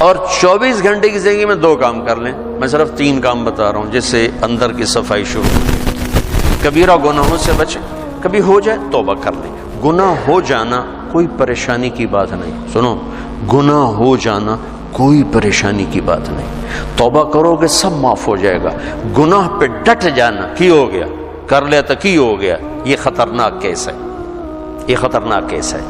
اور 24 گھنٹے کی زندگی میں 2 کام کر لیں. میں صرف 3 کام بتا رہا ہوں جس سے اندر کی صفائی شروع ہو. کبیرہ گناہوں سے بچیں. کبھی ہو جائے توبہ کر لیں. گناہ ہو جانا کوئی پریشانی کی بات نہیں. سنو، گناہ ہو جانا کوئی پریشانی کی بات نہیں. توبہ کرو گے سب معاف ہو جائے گا. گناہ پہ ڈٹ جانا، کی ہو گیا کر لیا تو کی ہو گیا، یہ خطرناک کیس ہے. یہ خطرناک کیس ہے.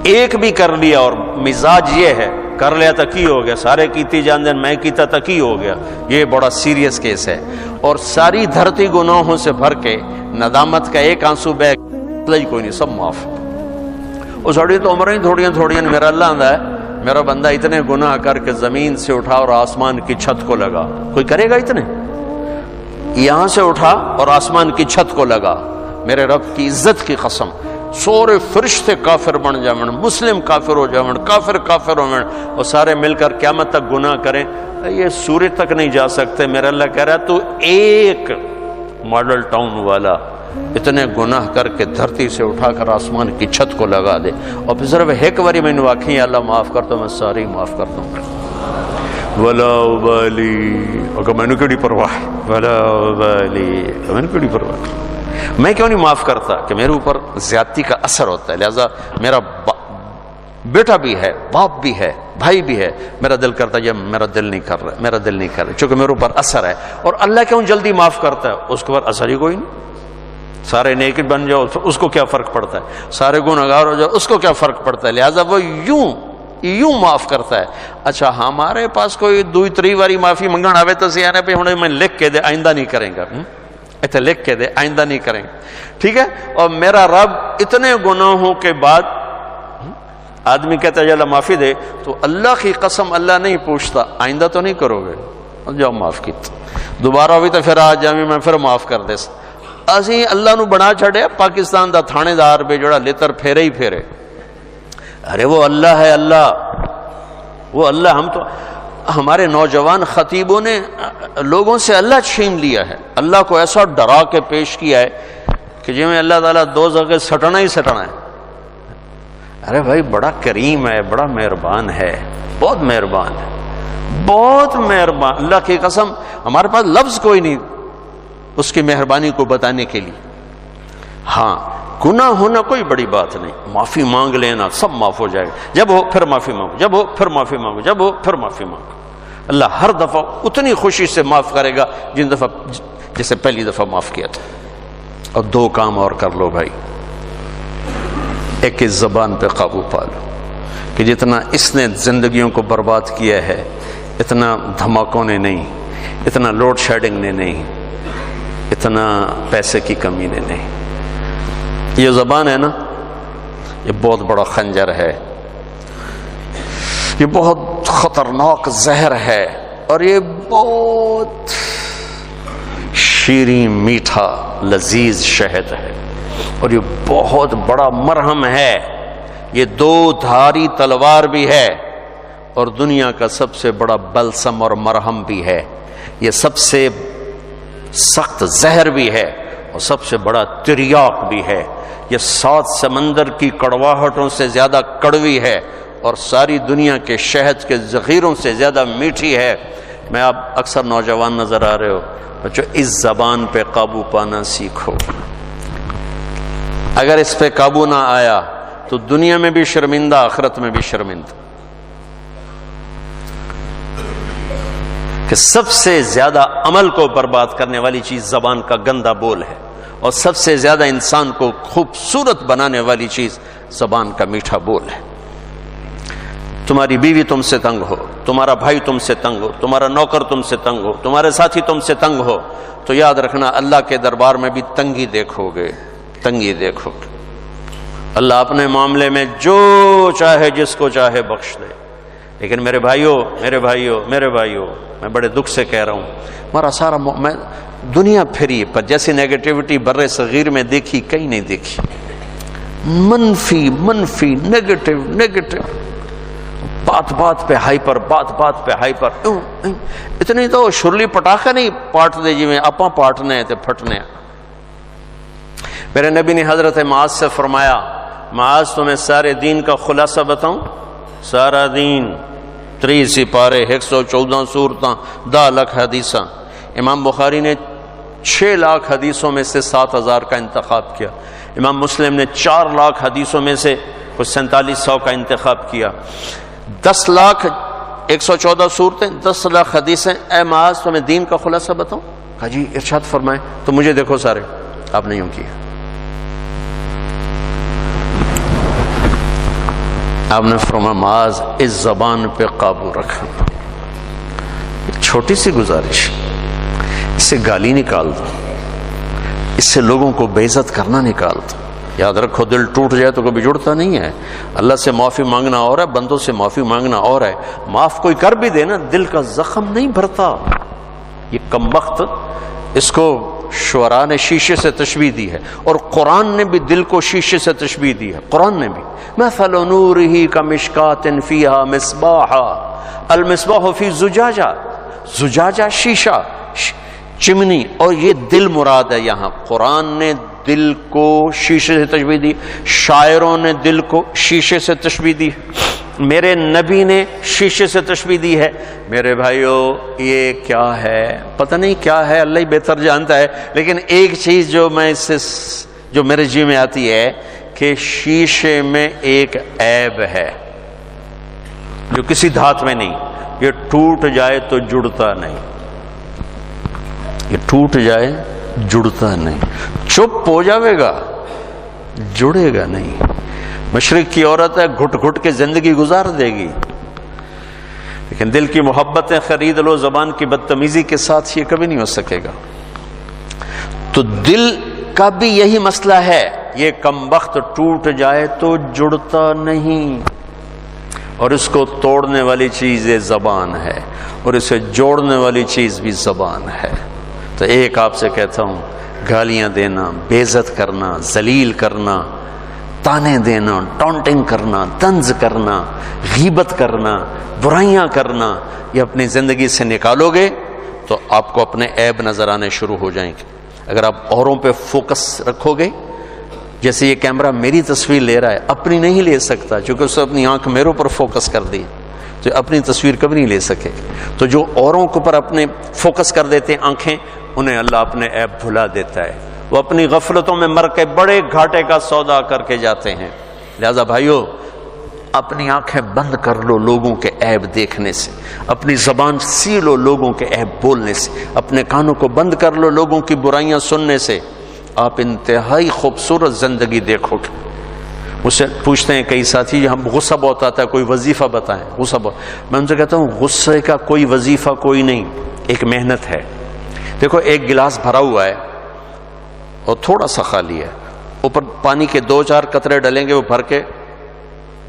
ایک بھی کر لیا اور مزاج یہ ہے کر لیا تو کی ہو گیا، سارے کیتی جان دین میں کیتا تو کی ہو گیا، یہ بڑا سیریس کیس ہے. اور ساری دھرتی گناہوں سے بھر کے ندامت کا ایک آنسو بہ کوئی نہیں، سب معاف. اور ساڑی تو عمریں تھوڑیاں میرا اللہ آندہ ہے میرا بندہ اتنے گناہ کر کے زمین سے اٹھا اور آسمان کی چھت کو لگا. کوئی کرے گا اتنے؟ یہاں سے اٹھا اور آسمان کی چھت کو لگا. میرے رب کی عزت کی قسم، سورے فرشتے کافر بن جاون، مسلم کافر ہو جاون، کافر ہو جاون، اور سارے مل کر قیامت تک گناہ کریں، یہ سورج تک نہیں جا سکتے. میرا اللہ کہہ رہا ہے تو ایک ماڈل ٹاؤن والا اتنے گناہ کر کے دھرتی سے اٹھا کر آسمان کی چھت کو لگا دے، اور پھر صرف ایک باری میں واقعی اللہ معاف کرتا ہوں، میں ساری معاف کرتا ہوں. ولا ابالی، اگر میں نے کیڑی پرواہ، ولا ابالی، میں نے کیڑی پرواہ، میں کیوں نہیں معاف کرتا کہ میرے اوپر زیادتی کا اثر ہوتا ہے. لہذا میرا بیٹا بھی ہے، باپ بھی ہے، بھائی بھی ہے، میرا دل کرتا ہے یہ میرا دل نہیں کر رہا چونکہ میرے اوپر اثر ہے. اور اللہ کیوں جلدی معاف کرتا ہے؟ اس کے اوپر اثر ہی کوئی نہیں. سارے نیک بن جاؤ اس کو کیا فرق پڑتا ہے، سارے گنہگار ہو جاؤ اس کو کیا فرق پڑتا ہے. لہذا وہ یوں معاف کرتا ہے. اچھا ہمارے پاس کوئی 2-3 باری معافی منگن آوے تو سیانے پہ ہوں میں لکھ کے دے آئندہ نہیں کریں گا، اتنے لکھ کے دے آئندہ نہیں کریں گے، ٹھیک ہے. اور میرا رب اتنے گناہوں کے بعد آدمی کہتا ہے اللہ معافی دے، تو اللہ کی قسم اللہ نہیں پوچھتا آئندہ تو نہیں کرو گے، جاؤ معاف کی، دوبارہ ہوئی تو پھر آج جامی میں پھر معاف کر دے. اسی اللہ نو بنا چھڑے پاکستان دا تھانے دار پہ جڑا لتر پھیرے ہی پھیرے. ارے وہ اللہ ہے، وہ اللہ. ہم تو ہمارے نوجوان خطیبوں نے لوگوں سے اللہ چھین لیا ہے، اللہ کو ایسا ڈرا کے پیش کیا ہے کہ جی میں اللہ تعالیٰ دوزخ کے سٹنا ہی سٹنا ہے. ارے بھائی بڑا کریم ہے، بڑا مہربان ہے، بہت مہربان ہے، بہت مہربان. اللہ کی قسم ہمارے پاس لفظ کوئی نہیں اس کی مہربانی کو بتانے کے لیے. ہاں گناہ ہونا کوئی بڑی بات نہیں، معافی مانگ لینا سب معاف ہو جائے گا. جب ہو پھر معافی مانگو، جب ہو پھر معافی مانگو، جب ہو پھر معافی مانگو. اللہ ہر دفعہ اتنی خوشی سے معاف کرے گا جن دفعہ جسے پہلی دفعہ معاف کیا تھا. اور 2 کام اور کر لو بھائی. ایک اس زبان پہ قابو پا لو کہ جتنا اس نے زندگیوں کو برباد کیا ہے اتنا دھماکوں نے نہیں، اتنا لوڈ شیڈنگ نے نہیں، اتنا پیسے کی کمی نے نہیں. یہ زبان ہے نا، یہ بہت بڑا خنجر ہے، یہ بہت خطرناک زہر ہے، اور یہ بہت شیریں میٹھا لذیذ شہد ہے، اور یہ بہت بڑا مرہم ہے. یہ 2 دھاری تلوار بھی ہے اور دنیا کا سب سے بڑا بلسم اور مرہم بھی ہے. یہ سب سے سخت زہر بھی ہے اور سب سے بڑا تریاق بھی ہے. یہ 7 سمندر کی کڑواہٹوں سے زیادہ کڑوی ہے اور ساری دنیا کے شہد کے ذخیروں سے زیادہ میٹھی ہے. میں آپ اکثر نوجوان نظر آ رہے ہو بچوں، اس زبان پہ قابو پانا سیکھو. اگر اس پہ قابو نہ آیا تو دنیا میں بھی شرمندہ، آخرت میں بھی شرمندہ. کہ سب سے زیادہ عمل کو برباد کرنے والی چیز زبان کا گندا بول ہے، اور سب سے زیادہ انسان کو خوبصورت بنانے والی چیز زبان کا میٹھا بول ہے. تمہاری بیوی تم سے تنگ ہو، تمہارا بھائی تم سے تنگ ہو، تمہارا نوکر تم سے تنگ ہو، تمہارے ساتھی تم سے تنگ ہو، تو یاد رکھنا اللہ کے دربار میں بھی تنگی دیکھو گے، تنگی دیکھو گے. اللہ اپنے معاملے میں جو چاہے جس کو چاہے بخش دے. لیکن میرے بھائیوں میں بڑے دکھ سے کہہ رہا ہوں، ہمارا سارا میں دنیا پھری پر جیسی نیگیٹیوٹی بر صغیر میں دیکھی کہیں نہیں دیکھی. منفی نیگیٹو، بات پہ ہائپر، بات پہ ہائپر. اتنی تو شرلی پٹاخہ نہیں پاٹ دے جی میں اپاں پاٹنے تے پھٹنے. میرے نبی نے حضرت معاذ سے فرمایا، معاذ تمہیں سارے دین کا خلاصہ بتاؤں؟ سارا دین 30 سپارے 114 صورتاں 10 لاکھ حدیثاں. امام بخاری نے 6 لاکھ حدیثوں میں سے 7000 کا انتخاب کیا. امام مسلم نے 4 لاکھ حدیثوں میں سے کچھ 4700 کا انتخاب کیا. 10 لاکھ 114 صورتیں 10 لاکھ حدیثیں. اے معاذ تمہیں دین کا خلاصہ بتاؤں؟ کہا جی ارشاد فرمائیں. تو مجھے دیکھو سارے. آپ نے یوں کیا. آپ نے فرمایا معاذ اس زبان پہ قابو رکھنا. ایک چھوٹی سی گزارش، اس سے گالی نکال دو، اس سے لوگوں کو بے عزت کرنا نکال دو. یاد رکھو دل ٹوٹ جائے تو کبھی جڑتا نہیں ہے. اللہ سے معافی مانگنا اور ہے، بندوں سے معافی مانگنا اور ہے. معاف کوئی کر بھی دے نا، دل کا زخم نہیں بھرتا. یہ کمبخت، اس کو شعراء نے شیشے سے تشبیہ دی ہے، اور قرآن نے بھی دل کو شیشے سے تشبیہ دی ہے. قرآن نے بھی مثل نورہ کمشکات فیہا مصباح المصباح فی زجاجہ. زجاجہ شیشہ، چمنی، اور یہ دل مراد ہے. یہاں قرآن نے دل کو شیشے سے تشبیہ دی، شاعروں نے دل کو شیشے سے تشبیہ دی، میرے نبی نے شیشے سے تشبیہ دی ہے. میرے بھائیو یہ کیا ہے؟ پتہ نہیں کیا ہے، اللہ ہی بہتر جانتا ہے. لیکن ایک چیز جو میں اس سے جو میرے جی میں آتی ہے کہ شیشے میں ایک عیب ہے جو کسی دھات میں نہیں. یہ ٹوٹ جائے تو جڑتا نہیں. یہ ٹوٹ جائے جڑتا نہیں. چپ ہو جاوے گا، جڑے گا نہیں. مشرق کی عورت ہے، گھٹ گھٹ کے زندگی گزار دے گی، لیکن دل کی محبتیں خرید لو زبان کی بدتمیزی کے ساتھ، یہ کبھی نہیں ہو سکے گا. تو دل کا بھی یہی مسئلہ ہے. یہ کمبخت ٹوٹ جائے تو جڑتا نہیں، اور اس کو توڑنے والی چیز یہ زبان ہے، اور اسے جوڑنے والی چیز بھی زبان ہے. تو ایک آپ سے کہتا ہوں، گالیاں دینا، بے عزت کرنا، ذلیل کرنا، تانے دینا، ٹونٹنگ کرنا، طنز کرنا، غیبت کرنا، برائیاں کرنا، یہ اپنی زندگی سے نکالو گے تو آپ کو اپنے عیب نظر آنے شروع ہو جائیں گے. اگر آپ اوروں پہ فوکس رکھو گے، جیسے یہ کیمرہ میری تصویر لے رہا ہے، اپنی نہیں لے سکتا کیونکہ اس نے اپنی آنکھ میرے اوپر فوکس کر دی، تو اپنی تصویر کبھی نہیں لے سکے. تو جو اوروں کے اوپر اپنے فوکس کر دیتے ہیں آنکھیں، انہیں اللہ اپنے عیب بھلا دیتا ہے. وہ اپنی غفلتوں میں مر کے بڑے گھاٹے کا سودا کر کے جاتے ہیں. لہذا بھائیو اپنی آنکھیں بند کر لو لوگوں کے عیب دیکھنے سے، اپنی زبان سی لو لوگوں کے عیب بولنے سے، اپنے کانوں کو بند کر لو لوگوں کی برائیاں سننے سے. آپ انتہائی خوبصورت زندگی دیکھو گے. مجھ سے پوچھتے ہیں کئی ساتھی، ہم غصہ بہت آتا ہے، کوئی وظیفہ بتائیں. غصہ بہت، میں ان سے کہتا ہوں غصے کا کوئی وظیفہ کوئی نہیں، ایک محنت ہے. دیکھو ایک گلاس بھرا ہوا ہے اور تھوڑا سا خالی ہے، اوپر پانی کے 2-4 قطرے ڈلیں گے، وہ بھر کے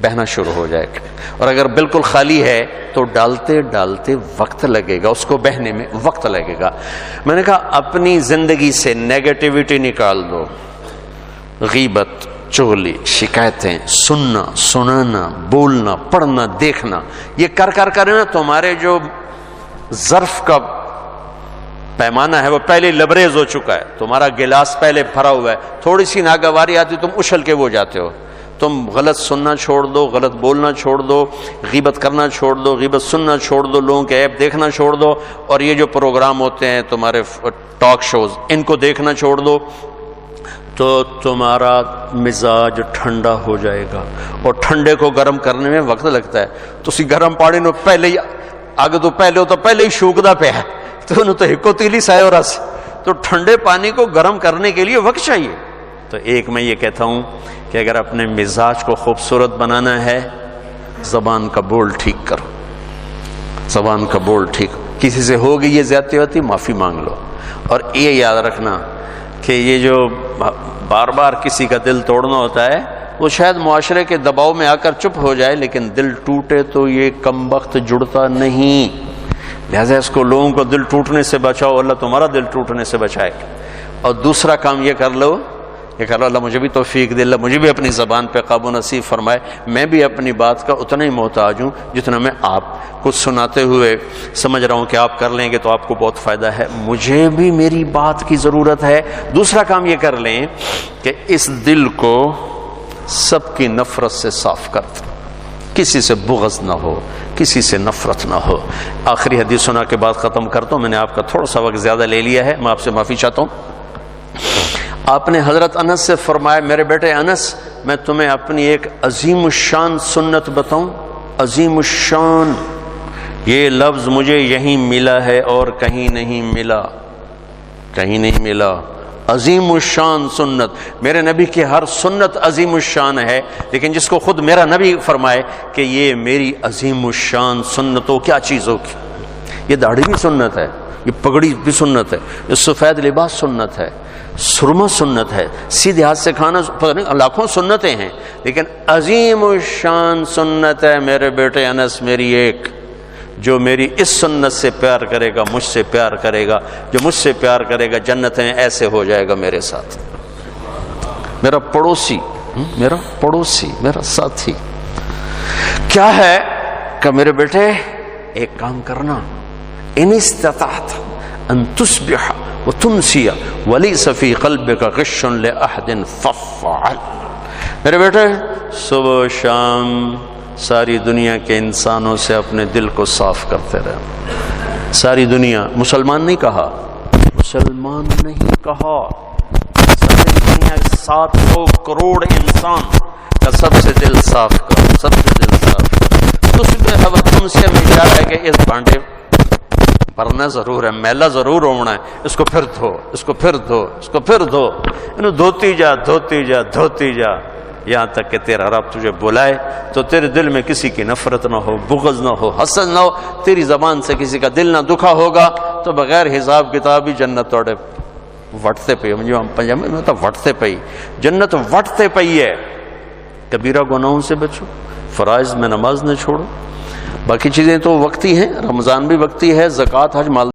بہنا شروع ہو جائے گا. اور اگر بالکل خالی ہے تو ڈالتے ڈالتے وقت لگے گا، اس کو بہنے میں وقت لگے گا. میں نے کہا اپنی زندگی سے نیگیٹیوٹی نکال دو. غیبت، چغلی، شکایتیں، سننا، سنانا، بولنا، پڑھنا، دیکھنا، یہ کر نا تمہارے جو ظرف کا پیمانہ ہے وہ پہلے لبریز ہو چکا ہے. تمہارا گلاس پہلے بھرا ہوا ہے، تھوڑی سی ناگواری آتی تم اچھل کے وہ جاتے ہو. تم غلط سننا چھوڑ دو، غلط بولنا چھوڑ دو، غیبت کرنا چھوڑ دو، غیبت سننا چھوڑ دو، لوگوں کے عیب دیکھنا چھوڑ دو، اور یہ جو پروگرام ہوتے ہیں تمہارے ٹاک شوز، ان کو دیکھنا چھوڑ دو، تو تمہارا مزاج ٹھنڈا ہو جائے گا. اور ٹھنڈے کو گرم کرنے میں وقت لگتا ہے. تسی گرم پانی نو پہلے ہی آگے تو پہلے ہو تو پہلے ہی شوکدا پہ ہے تو انہوں تو ہکو تیلی سائے اور رس. تو ٹھنڈے پانی کو گرم کرنے کے لیے وقت چاہیے. تو ایک میں یہ کہتا ہوں کہ اگر اپنے مزاج کو خوبصورت بنانا ہے، زبان کا بول ٹھیک کرو. زبان کا بول ٹھیک، کسی سے ہو گئی یہ زیادتی ہوتی، معافی مانگ لو. اور یہ یاد رکھنا کہ یہ جو بار بار کسی کا دل توڑنا ہوتا ہے وہ شاید معاشرے کے دباؤ میں آ کر چپ ہو جائے، لیکن دل ٹوٹے تو یہ کم وقت جڑتا نہیں. لہذا اس کو لوگوں کو دل ٹوٹنے سے بچاؤ، اللہ تمہارا دل ٹوٹنے سے بچائے. اور دوسرا کام یہ کر لو، اللہ مجھے بھی توفیق دے، اللہ مجھے بھی اپنی زبان پہ قابو نصیب فرمائے. میں بھی اپنی بات کا اتنا ہی محتاج ہوں جتنا میں آپ کو سناتے ہوئے سمجھ رہا ہوں کہ آپ کر لیں گے تو آپ کو بہت فائدہ ہے. مجھے بھی میری بات کی ضرورت ہے. دوسرا کام یہ کر لیں کہ اس دل کو سب کی نفرت سے صاف کر دیں. کسی سے بغض نہ ہو، کسی سے نفرت نہ ہو۔ آخری حدیث سنا کے بعد ختم کرتا ہوں، میں نے آپ کا تھوڑا سا وقت زیادہ لے لیا ہے، میں آپ سے معافی چاہتا ہوں۔ آپ نے حضرت انس سے فرمایا، میرے بیٹے انس، میں تمہیں اپنی ایک عظیم الشان سنت بتاؤں؟ عظیم الشان، یہ لفظ مجھے یہیں ملا ہے اور کہیں نہیں ملا، کہیں نہیں ملا۔ عظیم الشان سنت، میرے نبی کی ہر سنت عظیم الشان ہے، لیکن جس کو خود میرا نبی فرمائے کہ یہ میری عظیم الشان سنت ہو، کیا چیز ہوگی؟ یہ داڑھی بھی سنت ہے، یہ پگڑی بھی سنت ہے، یہ سفید لباس سنت ہے، سرما سنت ہے، سیدھے ہاتھ سے کھانا، لاکھوں سنتیں ہیں، لیکن عظیم الشان سنت ہے میرے بیٹے انس میری ایک، جو میری اس سنت سے پیار کرے گا مجھ سے پیار کرے گا، جو مجھ سے پیار کرے گا جنتیں ایسے ہو جائے گا میرے ساتھ۔ میرا پڑوسی، میرا ساتھی کیا ہے کہ میرے بیٹے ایک کام کرنا، ان استطعت ان تصبح وتمسی وليس في قلبك غش لأحد فافعل۔ میرے بیٹے صبح و شام ساری دنیا کے انسانوں سے اپنے دل کو صاف کرتے رہے۔ ساری دنیا، مسلمان نہیں کہا، مسلمان نہیں کہا، ساری دنیا 700 کروڑ انسان کا سب سے دل صاف کرو، سب سے دل صاف کرو۔ تصبح وتمسی میں اشارہ ہے کہ اس بانڈے بھرنا ضرور ہے، میلا ضرور ہونا ہے، اس کو پھر دھو، اس کو پھر دھو، اس کو پھر دھو، انہوں دھوتی جا دھوتی جا دھوتی جا، یہاں تک کہ تیرا رب تجھے بلائے تو تیرے دل میں کسی کی نفرت نہ ہو، بغض نہ ہو، حسد نہ ہو، تیری زبان سے کسی کا دل نہ دکھا ہوگا، تو بغیر حساب کتاب ہی جنت توڑے وٹتے پئی، مجھے پنجابی میں ہوتا وٹتے پئی، جنت وٹتے پئی ہے۔ کبیرہ گناہوں سے بچو، فرائض میں نماز نہ چھوڑو، باقی چیزیں تو وقتی ہیں، رمضان بھی وقتی ہے، زکوٰۃ، حج، مال